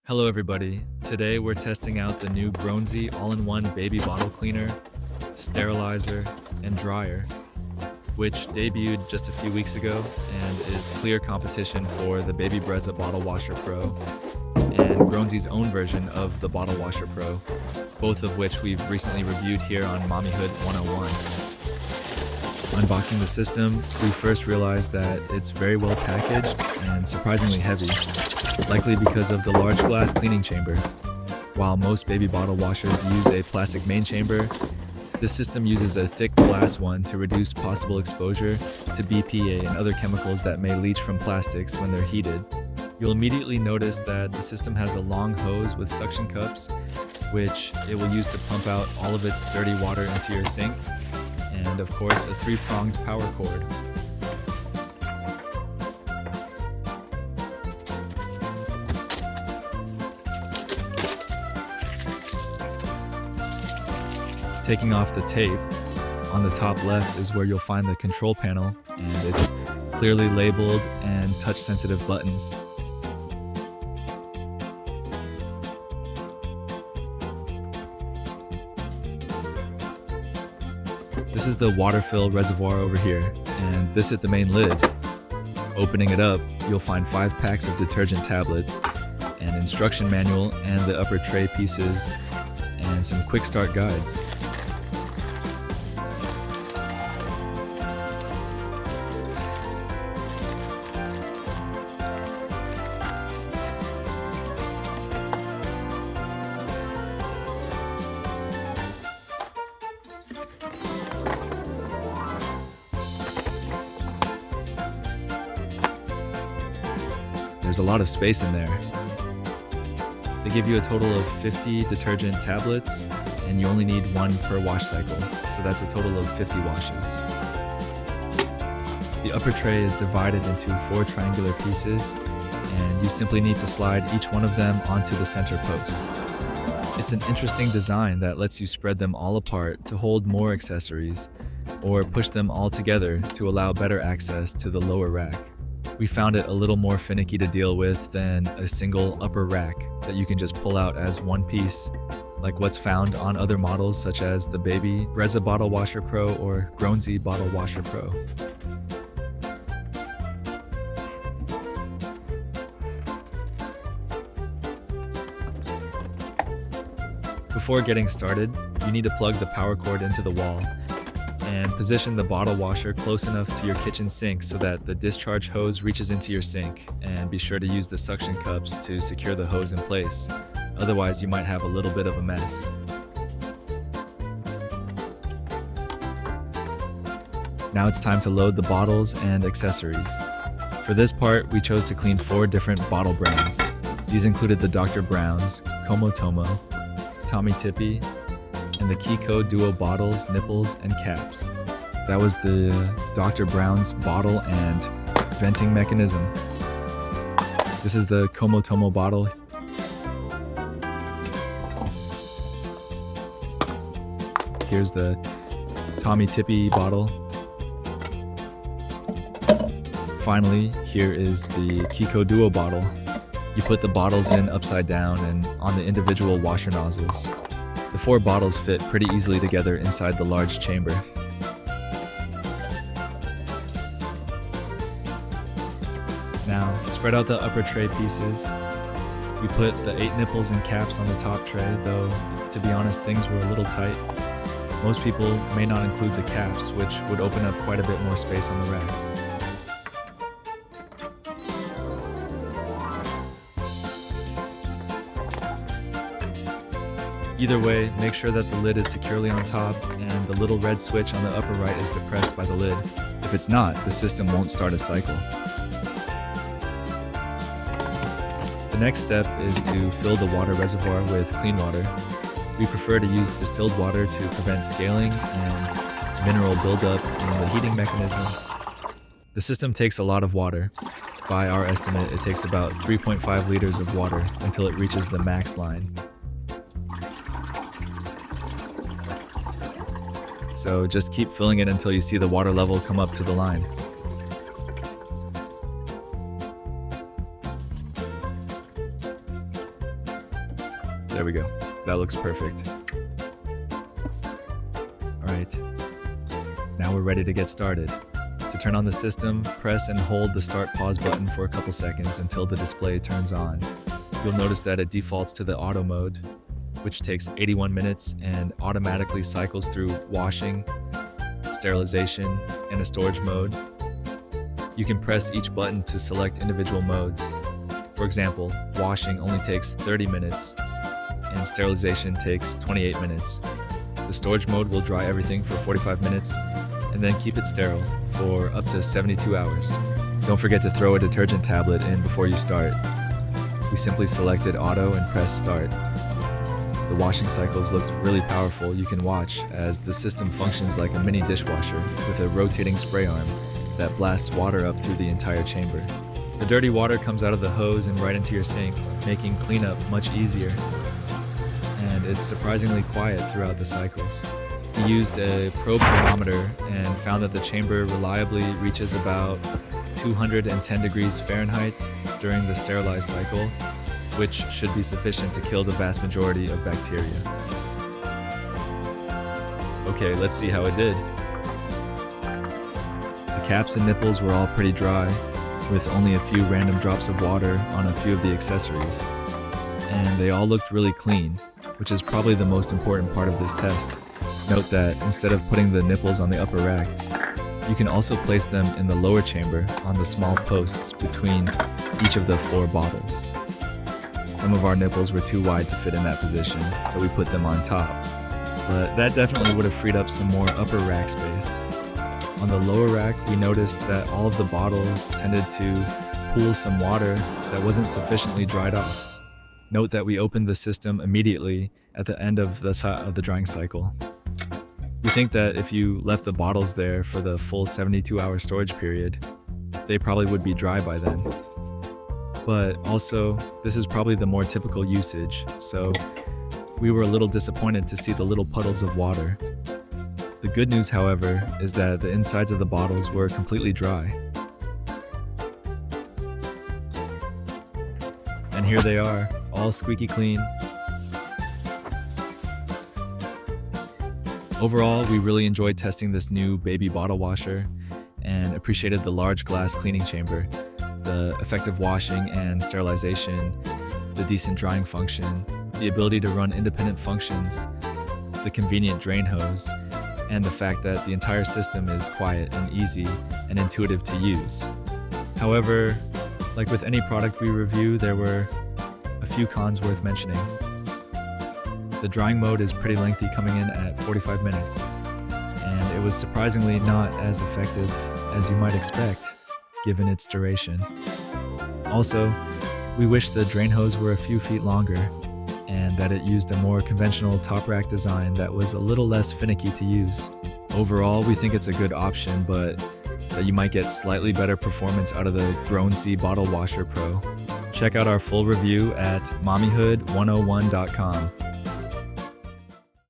Hello everybody. Today we're testing out the new Grownsy All-in-One baby bottle cleaner, sterilizer, and dryer, which debuted just a few weeks ago and is clear competition for the Baby Brezza Bottle Washer Pro and Grownsy's own version of the Bottle Washer Pro, both of which we've recently reviewed here on Mommyhood 101. Unboxing the system, we first realized that it's very well packaged and surprisingly heavy, likely because of the large glass cleaning chamber. While most baby bottle washers use a plastic main chamber, this system uses a thick glass one to reduce possible exposure to BPA and other chemicals that may leach from plastics when they're heated. You'll immediately notice that the system has a long hose with suction cups, which it will use to pump out all of its dirty water into your sink, and of course a three-pronged power cord. Taking off the tape, on the top left is where you'll find the control panel, and it's clearly labeled and touch-sensitive buttons. This is the water fill reservoir over here, and this is the main lid. Opening it up, you'll find 5 packs of detergent tablets, an instruction manual and the upper tray pieces, and some quick start guides. There's a lot of space in there. They give you a total of 50 detergent tablets, and you only need 1 per wash cycle, so that's a total of 50 washes. The upper tray is divided into 4 triangular pieces, and you simply need to slide each one of them onto the center post. It's an interesting design that lets you spread them all apart to hold more accessories, or push them all together to allow better access to the lower rack. We found it a little more finicky to deal with than a single upper rack that you can just pull out as one piece, like what's found on other models such as the Baby Brezza Bottle Washer Pro or Grownsy Bottle Washer Pro. Before getting started, you need to plug the power cord into the wall and position the bottle washer close enough to your kitchen sink so that the discharge hose reaches into your sink, and be sure to use the suction cups to secure the hose in place. Otherwise, you might have a little bit of a mess. Now it's time to load the bottles and accessories. For this part, we chose to clean 4 different bottle brands. These included the Dr. Brown's, Como Tomo, Tommy Tippy, and the Kiko Duo bottles, nipples, and caps. That was the Dr. Brown's bottle and venting mechanism. This is the Como Tomo bottle. Here's the Tommy Tippy bottle. Finally, here is the Kiko Duo bottle. You put the bottles in upside down and on the individual washer nozzles. The 4 bottles fit pretty easily together inside the large chamber. Now, spread out the upper tray pieces. We put the 8 nipples and caps on the top tray, though, to be honest, things were a little tight. Most people may not include the caps, which would open up quite a bit more space on the rack. Either way, make sure that the lid is securely on top and the little red switch on the upper right is depressed by the lid. If it's not, the system won't start a cycle. The next step is to fill the water reservoir with clean water. We prefer to use distilled water to prevent scaling and mineral buildup in the heating mechanism. The system takes a lot of water. By our estimate, it takes about 3.5 liters of water until it reaches the max line. So just keep filling it until you see the water level come up to the line. There we go. That looks perfect. Alright, now we're ready to get started. To turn on the system, press and hold the start pause button for a couple seconds until the display turns on. You'll notice that it defaults to the auto mode, which takes 81 minutes and automatically cycles through washing, sterilization, and a storage mode. You can press each button to select individual modes. For example, washing only takes 30 minutes and sterilization takes 28 minutes. The storage mode will dry everything for 45 minutes and then keep it sterile for up to 72 hours. Don't forget to throw a detergent tablet in before you start. We simply selected auto and pressed start. The washing cycles looked really powerful. You can watch as the system functions like a mini dishwasher with a rotating spray arm that blasts water up through the entire chamber. The dirty water comes out of the hose and right into your sink, making cleanup much easier. And it's surprisingly quiet throughout the cycles. We used a probe thermometer and found that the chamber reliably reaches about 210 degrees Fahrenheit during the sterilized cycle, which should be sufficient to kill the vast majority of bacteria. Okay, let's see how it did. The caps and nipples were all pretty dry, with only a few random drops of water on a few of the accessories. And they all looked really clean, which is probably the most important part of this test. Note that instead of putting the nipples on the upper racks, you can also place them in the lower chamber on the small posts between each of the 4 bottles. Some of our nipples were too wide to fit in that position, so we put them on top. But that definitely would have freed up some more upper rack space. On the lower rack, we noticed that all of the bottles tended to pool some water that wasn't sufficiently dried off. Note that we opened the system immediately at the end of the drying cycle. We think that if you left the bottles there for the full 72-hour storage period, they probably would be dry by then. But also, this is probably the more typical usage, so we were a little disappointed to see the little puddles of water. The good news, however, is that the insides of the bottles were completely dry. And here they are, all squeaky clean. Overall, we really enjoyed testing this new baby bottle washer and appreciated the large glass cleaning chamber, the effective washing and sterilization, the decent drying function, the ability to run independent functions, the convenient drain hose, and the fact that the entire system is quiet and easy and intuitive to use. However, like with any product we review, there were a few cons worth mentioning. The drying mode is pretty lengthy, coming in at 45 minutes, and it was surprisingly not as effective as you might expect, given its duration. Also, we wish the drain hose were a few feet longer, and that it used a more conventional top rack design that was a little less finicky to use. Overall, we think it's a good option, but that you might get slightly better performance out of the Grownsy Bottle Washer Pro. Check out our full review at mommyhood101.com.